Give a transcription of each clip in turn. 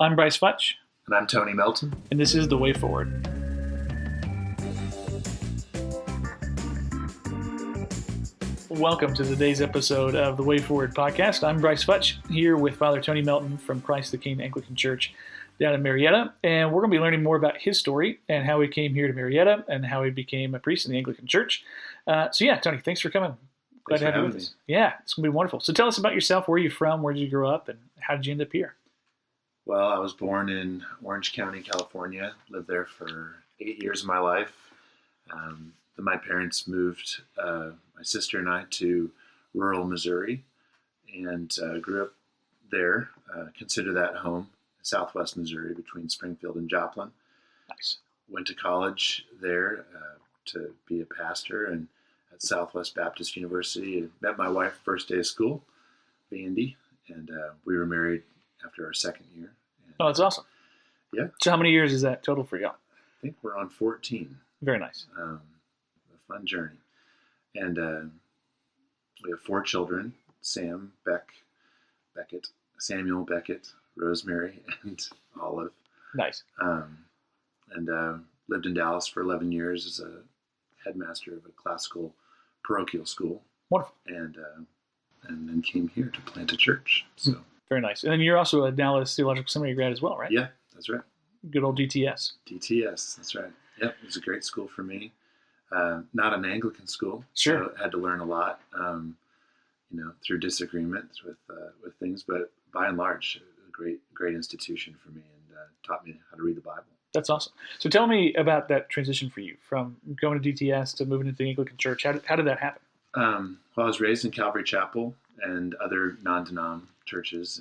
I'm Brice Futch. And I'm Tony Melton. And this is The Way Forward. Welcome to today's episode of The Way Forward podcast. I'm Brice Futch, here with Father Tony Melton from Christ the King Anglican Church down in Marietta. And we're going to be learning more about his story and how he came here to Marietta and how he became a priest in the Anglican Church. Tony, thanks for coming. Glad to have you with us. Yeah, it's going to be wonderful. So tell us about yourself. Where are you from? Where did you grow up? And how did you end up here? Well, I was born in Orange County, California. Lived there for 8 years of my life. Then my parents moved my sister and I to rural Missouri and grew up there. Consider that home, southwest Missouri, between Springfield and Joplin. Nice. Went to college there to be a pastor and at Southwest Baptist University. I met my wife first day of school, Vandy, and we were married after our second year. And, that's awesome. Yeah. So how many years is that total for you? I think we're on 14. Very nice. A fun journey. And we have 4 children: Samuel, Beckett, Rosemary, and Olive. Nice. And lived in Dallas for 11 years as a headmaster of a classical parochial school. Wonderful. And then came here to plant a church. So very nice. And then you're also a Dallas Theological Seminary grad as well, right? Yeah, that's right. Good old DTS. DTS, that's right. Yep, it was a great school for me. Not an Anglican school. Sure. So I had to learn a lot, through disagreements with things. But by and large, a great institution for me, and taught me how to read the Bible. That's awesome. So tell me about that transition for you from going to DTS to moving into the Anglican Church. How did that happen? Well, I was raised in Calvary Chapel and other non-denom churches,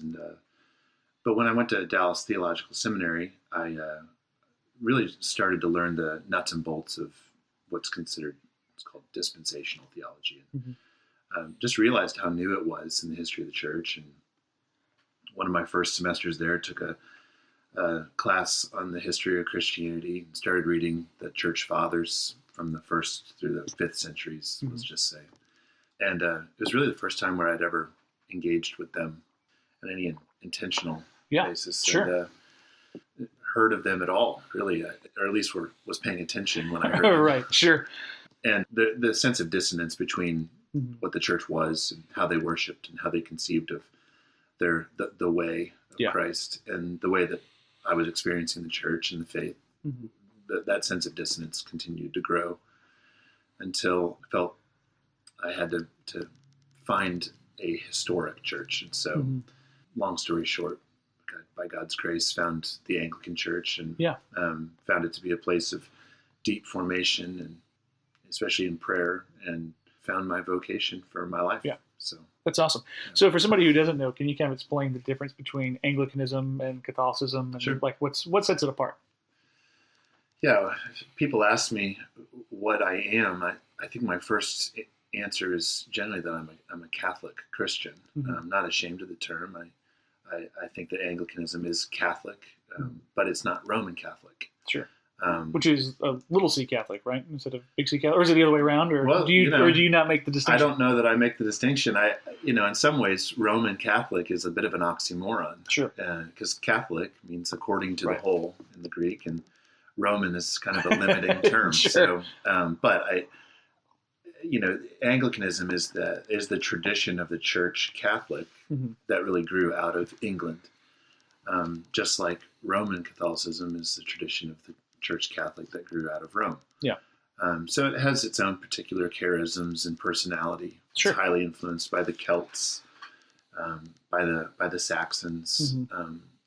but when I went to Dallas Theological Seminary, I really started to learn the nuts and bolts of what's called dispensational theology. And just realized how new it was in the history of the church. And one of my first semesters there took a class on the history of Christianity and started reading the church fathers from the 1st through the 5th centuries, let's just say. And it was really the first time where I'd ever engaged with them on any intentional basis. Sure. And heard of them at all, really, or at least was paying attention when I heard them. Right, sure. And the sense of dissonance between what the church was and how they worshipped and how they conceived of the way of Christ and the way that I was experiencing the church and the faith, that sense of dissonance continued to grow until I felt I had to find a historic church. And so, long story short, by God's grace, found the Anglican Church and found it to be a place of deep formation, and especially in prayer, and found my vocation for my life. Yeah. So that's awesome. Yeah. So for somebody who doesn't know, can you kind of explain the difference between Anglicanism and Catholicism, and what sets it apart? Yeah, people ask me what I am. I think my first answer is generally that I'm a Catholic Christian. I'm not ashamed of the term. I think that Anglicanism is Catholic, but it's not Roman Catholic. Sure. Which is a little C Catholic, right? Instead of big C Catholic, or is it the other way around? Or do you not make the distinction? I don't know that I make the distinction. In some ways, Roman Catholic is a bit of an oxymoron. Sure. Because Catholic means according to the whole in the Greek, and Roman is kind of a limiting term. Sure. So, Anglicanism is the tradition of the Church Catholic that really grew out of England, just like Roman Catholicism is the tradition of the Church Catholic that grew out of Rome. Yeah. So it has its own particular charisms and personality. Sure. It's highly influenced by the Celts, by the Saxons,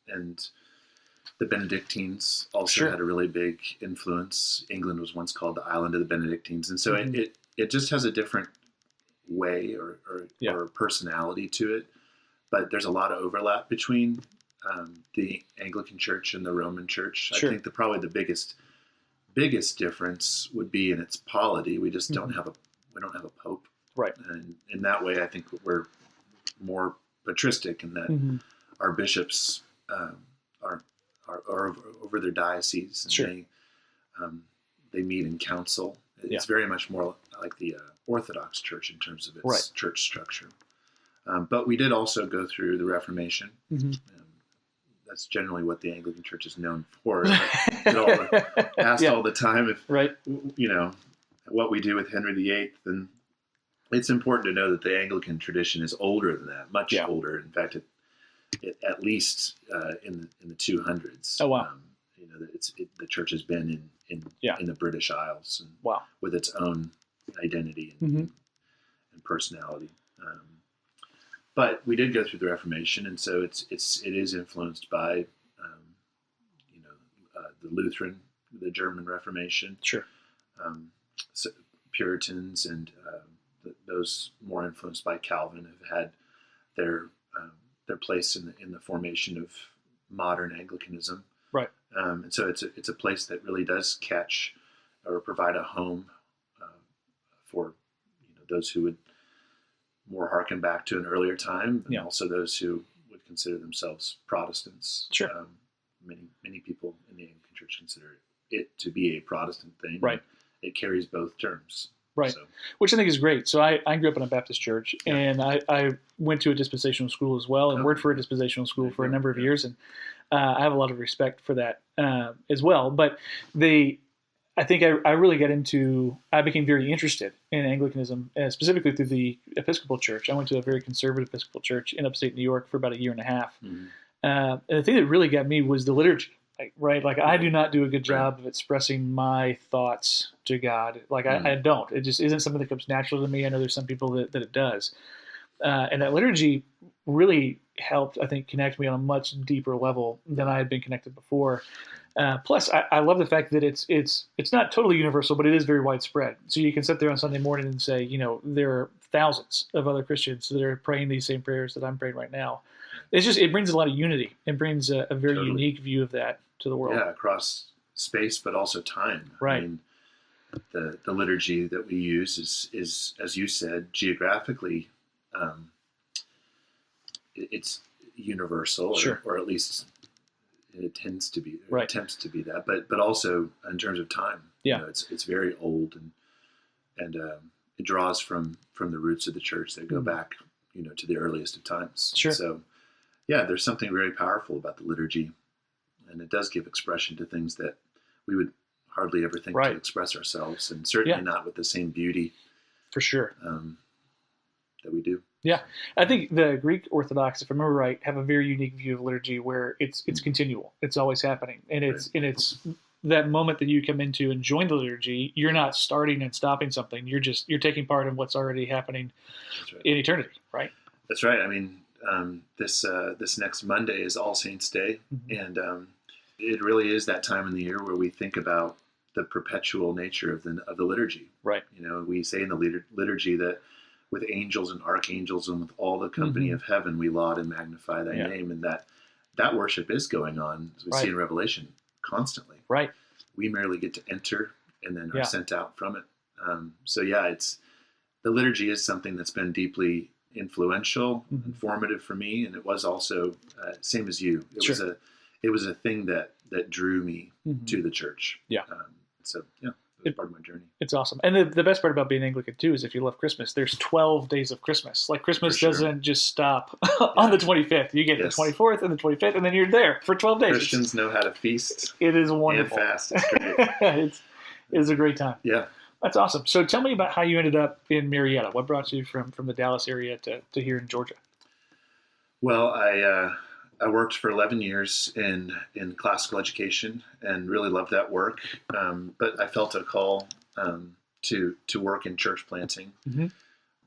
and the Benedictines also had a really big influence. England was once called the Island of the Benedictines, and so it just has a different way or personality to it. But there's a lot of overlap between the Anglican Church and the Roman Church. Sure. I think probably the biggest difference would be in its polity. We just don't have a pope, right? And in that way, I think we're more patristic in that our bishops are over their dioceses, and they meet in council. It's very much more like the Orthodox Church in terms of its church structure. But we did also go through the Reformation. that's generally what the Anglican Church is known for. Asked all the time if, what we do with Henry VIII, and it's important to know that the Anglican tradition is older than that, much older. In fact, it at least in the 200s. Oh wow! The church has been in the British Isles, and with its own identity and personality. But we did go through the Reformation, and so it is influenced by the Lutheran, the German Reformation. Sure. So Puritans and those more influenced by Calvin have had their place in the formation of modern Anglicanism. Right. And so it's a place that really does catch or provide a home for those who would more harken back to an earlier time, and also those who would consider themselves Protestants. Sure. Many people in the Anglican Church consider it to be a Protestant thing. Right. It carries both terms. Right. So. Which I think is great. So I grew up in a Baptist church, and I went to a dispensational school as well, and worked for a dispensational school for a number of years, and I have a lot of respect for that as well. But I think I became very interested in Anglicanism, specifically through the Episcopal Church. I went to a very conservative Episcopal church in upstate New York for about a year and a half. Mm-hmm. And the thing that really got me was the liturgy, right? Like I do not do a good job of expressing my thoughts to God. Like I don't. It just isn't something that comes natural to me. I know there's some people that it does. And that liturgy really helped, I think, connect me on a much deeper level than I had been connected before. Plus, I love the fact that it's not totally universal, but it is very widespread. So you can sit there on Sunday morning and say, there are thousands of other Christians that are praying these same prayers that I'm praying right now. It brings a lot of unity. It brings a very unique view of that to the world. Yeah, across space, but also time. Right. I mean, the liturgy that we use is, as you said, geographically, it's universal, or at least it tends to be, or attempts to be that, but also in terms of time, it's very old, and it draws from the roots of the church that go back, to the earliest of times. Sure. So, there's something very powerful about the liturgy, and it does give expression to things that we would hardly ever think to express ourselves, and certainly not with the same beauty. For sure. That we do. Yeah, I think the Greek Orthodox, if I remember right, have a very unique view of liturgy where it's continual. It's always happening, and it's that moment that you come into and join the liturgy. You're not starting and stopping something. You're taking part in what's already happening in eternity. Right. That's right. I mean, this next Monday is All Saints' Day, and it really is that time in the year where we think about the perpetual nature of the liturgy. Right. We say in the liturgy that with angels and archangels and with all the company of heaven, we laud and magnify thy name, and that worship is going on, as we see in Revelation, constantly. Right. We merely get to enter and then are sent out from it. It's the liturgy is something that's been deeply influential, informative for me, and it was also same as you. It was a thing that drew me to the church. Yeah. It was part of my journey. It's awesome. And the best part about being Anglican too is if you love Christmas, there's 12 days of Christmas. Like Christmas doesn't just stop on the 25th. You get the 24th and the 25th, and then you're there for 12 days. Christians know how to feast. It is wonderful. And fast. It's great. It's a great time. Yeah. That's awesome. So tell me about how you ended up in Marietta. What brought you from the Dallas area to here in Georgia? Well, I worked for 11 years in classical education and really loved that work. But I felt a call to work in church planting. Mm-hmm.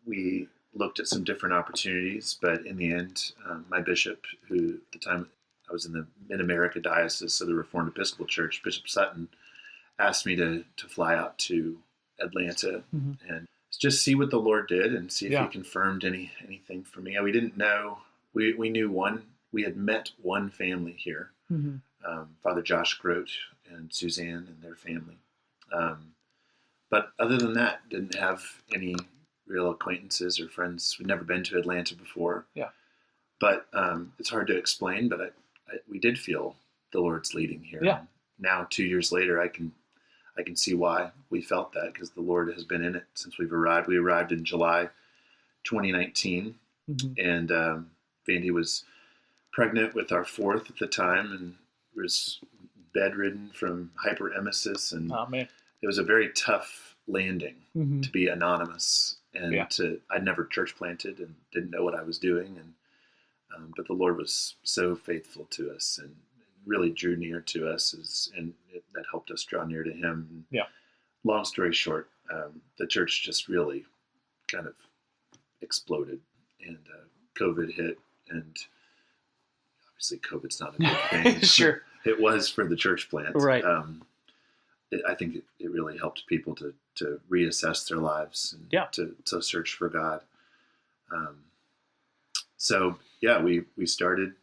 We looked at some different opportunities, but in the end, my bishop, who at the time I was in the Mid-America Diocese of the Reformed Episcopal Church, Bishop Sutton, asked me to fly out to Atlanta and just see what the Lord did and see if he confirmed anything for me. We didn't know. We knew one. We had met one family here, Father Josh Grote and Suzanne and their family. But other than that, didn't have any real acquaintances or friends. We'd never been to Atlanta before. Yeah. But it's hard to explain, but we did feel the Lord's leading here. Yeah. And now, 2 years later, I can see why we felt that, because the Lord has been in it since we've arrived. We arrived in July 2019, and Vandy was pregnant with our fourth at the time and was bedridden from hyperemesis. And oh, man. it was a very tough landing to be anonymous. And I'd never church planted and didn't know what I was doing. And but the Lord was so faithful to us and really drew near to us, that helped us draw near to Him. Yeah. Long story short, the church just really kind of exploded, and COVID hit, and obviously COVID's not a good thing. Sure. It was for the church plant. Right. I think it really helped people to reassess their lives and to search for God. We started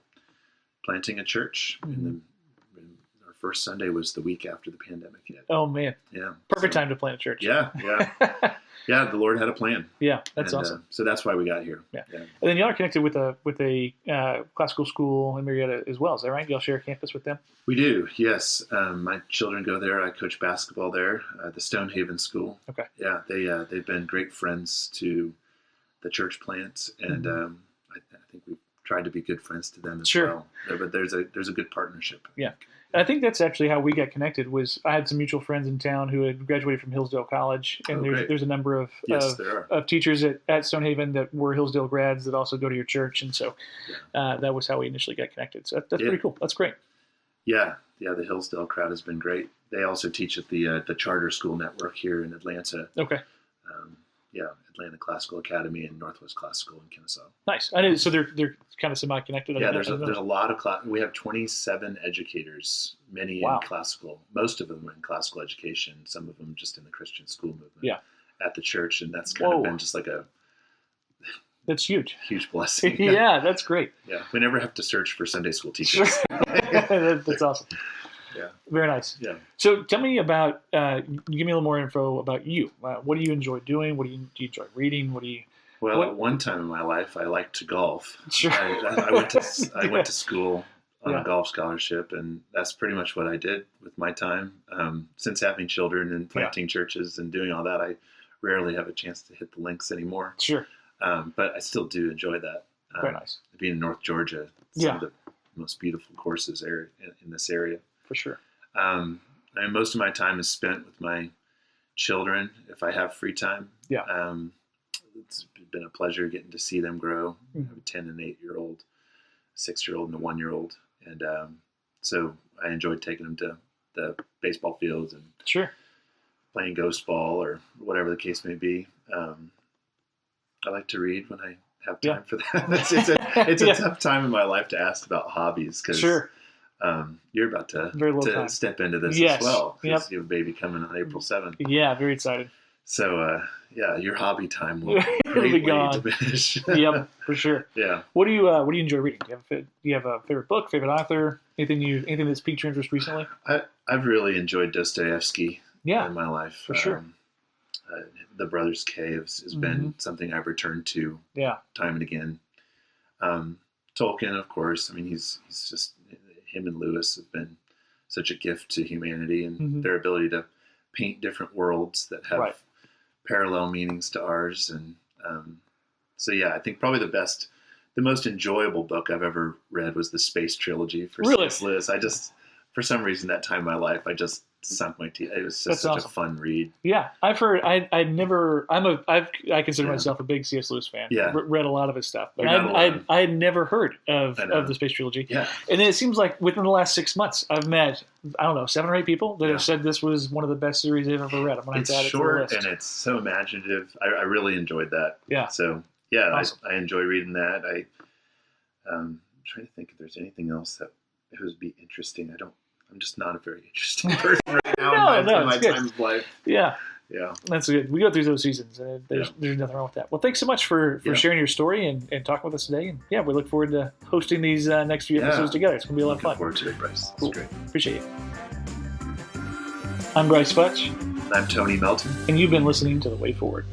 planting a church, and our first Sunday was the week after the pandemic hit. Oh, man. Yeah. Perfect time to plant a church. Yeah. Yeah, the Lord had a plan. Yeah, that's awesome. So that's why we got here. Yeah. And then y'all are connected with a classical school in Marietta as well. Is that right? Y'all share a campus with them? We do, yes. My children go there. I coach basketball there, the Stonehaven School. Okay. Yeah, they've been great friends to the church plant, and I think we've tried to be good friends to them as well. But there's a good partnership. Yeah. And I think that's actually how we got connected. Was I had some mutual friends in town who had graduated from Hillsdale College, and there's a number of teachers at Stonehaven that were Hillsdale grads that also go to your church, and so that was how we initially got connected. So that's pretty cool. That's great. Yeah, the Hillsdale crowd has been great. They also teach at the charter school network here in Atlanta. Okay. Atlanta Classical Academy and Northwest Classical in Kennesaw. Nice. I know. So they're kind of semi-connected. Yeah, there's a lot of class. We have 27 educators, many in classical. Most of them are in classical education. Some of them just in the Christian school movement. Yeah. At the church, and that's kind of been just like that's huge. Huge blessing. Yeah, that's great. Yeah, we never have to search for Sunday school teachers. That's awesome. Yeah. Very nice. Yeah. So tell me about, give me a little more info about you. What do you enjoy doing? Do you enjoy reading? At one time in my life, I liked to golf. Sure. I went to school on a golf scholarship, and that's pretty much what I did with my time. Since having children and planting churches and doing all that, I rarely have a chance to hit the links anymore. Sure. But I still do enjoy that. Very nice. Being in North Georgia, some of the most beautiful courses are in this area. For sure. And most of my time is spent with my children if I have free time. Yeah. It's been a pleasure getting to see them grow. I have a 10 and 8-year-old, 6-year-old, and a 1-year-old. And so I enjoyed taking them to the baseball fields and playing ghost ball or whatever the case may be. I like to read when I have time for that. It's a tough time in my life to ask about hobbies because you're about to step into this as well. Because you have a baby coming on April 7th. Yeah, very excited. So, your hobby time will be gone. Diminish. Yep, for sure. Yeah. What do you enjoy reading? Do you have a favorite book, favorite author? Anything that's piqued your interest recently? I've really enjoyed Dostoevsky in my life. For sure. The Brothers Caves has been something I've returned to time and again. Tolkien, of course. I mean, he's just, him and Lewis have been such a gift to humanity, and their ability to paint different worlds that have parallel meanings to ours. And I think probably the most enjoyable book I've ever read was the Space Trilogy for C.S. Lewis. For some reason, that time in my life, I just sunk my teeth. It was just such a fun read. Yeah, I've heard. I consider myself a big C.S. Lewis fan. Yeah, read a lot of his stuff, but I had never heard of the Space Trilogy. Yeah, and then it seems like within the last 6 months, I've met 7 or 8 people that have said this was one of the best series they've ever read. I'm going to add it to the list. And it's so imaginative. I really enjoyed that. Yeah. So awesome. I enjoy reading that. I'm trying to think if there's anything else that would be interesting. I'm just not a very interesting person right now in my time of life. Yeah. Yeah. That's good. We go through those seasons, and there's nothing wrong with that. Well, thanks so much for sharing your story and talking with us today. And we look forward to hosting these next few episodes together. It's going to be a lot of fun. Looking forward to it, Brice. Cool. It's great. Appreciate it. I'm Brice Futch. I'm Tony Melton. And you've been listening to The Way Forward.